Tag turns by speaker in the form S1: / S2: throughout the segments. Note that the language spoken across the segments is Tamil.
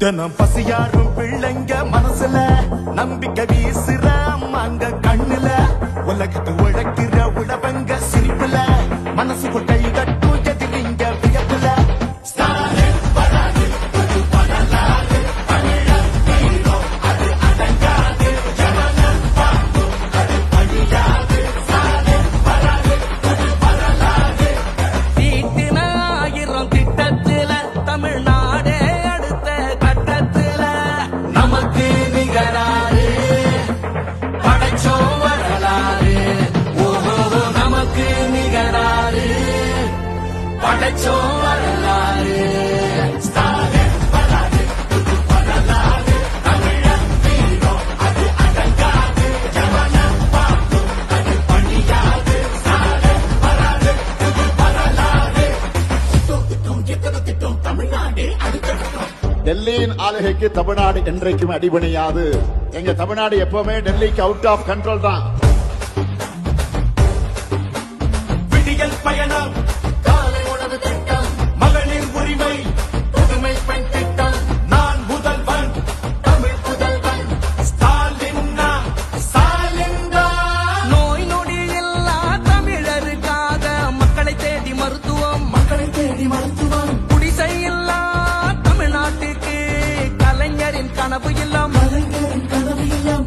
S1: தினம் பசியாரும் பிள்ளைங்க மனசுல நம்பிக்கை வீசுற அம்மாங்க கண்ணுல உலகத்து உழைக்கிற உழவங்க சிரிப்புல மனசுக்குள் கை கட்டும் எதிரிங்க வியப்புல
S2: டெல்லியின் ஆளுகைக்கு தமிழ்நாடு என்றைக்கும் அடிபணியாது. எங்க தமிழ்நாடு எப்பவுமே டெல்லிக்கு அவுட் ஆஃப் கண்ட்ரோல் தான்.
S1: விடியல் பயணம், காலை உணவு திட்டம், மகளிர் உரிமை, புதுமை பெண் திட்டம், நான் முதல்வன், தமிழ் புதல்வன், ஸ்டாலின்
S3: நோய் நொடி இல்லா தமிழருக்காக மக்களை தேடி மருத்துவம், குடிசை இல்லா தமிழ்நாட்டுக்கு கலைஞரின் கனவு இல்லம்,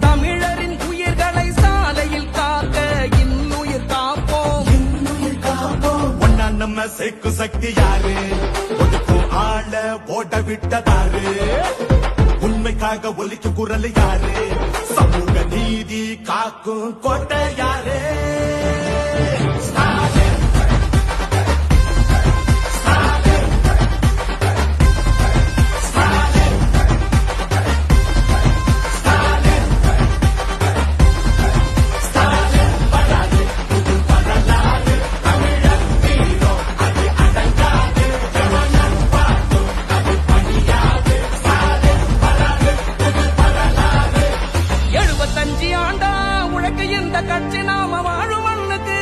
S3: தமிழரின் உயிர்களை சாலையில் காக்க இன்னுயிர் காப்போம்.
S1: ஒன்னா நம்ம சேக்கு சக்தி யாரு, ஒதுக்கும் ஆள ஓட விட்டதாரு, உண்மைக்காக ஒலிக்கும் குரல் யாரு, சமூக நீதி காக்கும் கோட்டை யாரு.
S3: கட்சி நாம வாழும் மண்ணுக்கு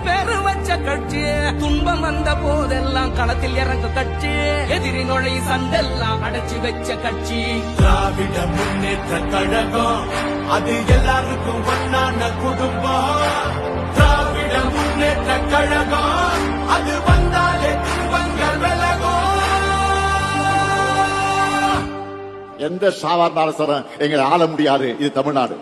S3: பெரு வச்ச கட்சி, துன்பம் வந்த போதெல்லாம் களத்தில் இறங்க கட்சி, எதிரி நுழை சண்டெல்லாம் அடைச்சி வச்ச கட்சி.
S1: திராவிட முன்னேற்ற கழகம் அது எல்லாருக்கும் ஒன்னான குடும்பம். திராவிட முன்னேற்ற கழகம் அது வந்தாலே துன்பங்கள் விலகும்.
S2: எந்த சாவார்ந்தாலும் சார் எங்களை ஆள முடியாது. இது தமிழ்நாடு.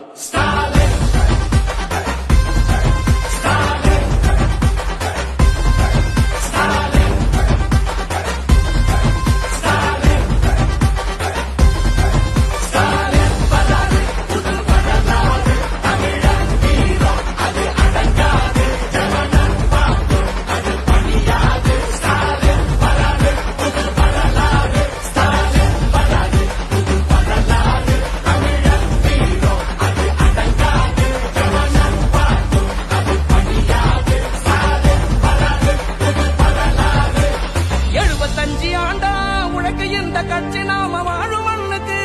S3: கட்சி நாம வாழும் மண்ணுக்கு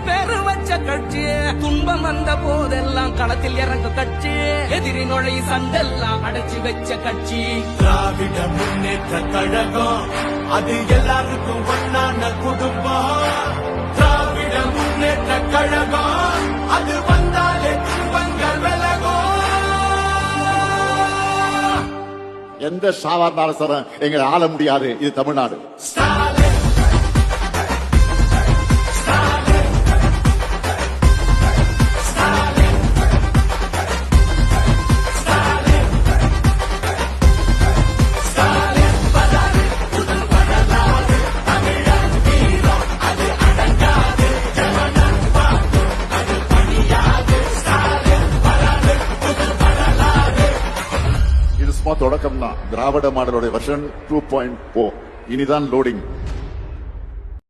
S3: பெரு வச்ச கட்சி, துன்பம் வந்த போதெல்லாம் களத்தில் இறங்க கட்சி, எதிரி நுழை சண்டெல்லாம் அடைச்சி வச்ச கட்சி.
S1: திராவிட முன்னேற்ற கழகம் அது எல்லாருக்கும் ஒன்னான குடும்பம். திராவிட முன்னேற்ற கழகம் அது வந்தாலே துன்பங்கள் விலகும்.
S2: எந்த சாவார்ந்தாலும் சார் எங்களை ஆள முடியாது. இது தமிழ்நாடு. தொடக்கம் தான். திராவிட மாடலுடைய வெர்ஷன் 2.0 இனிதான் லோடிங்.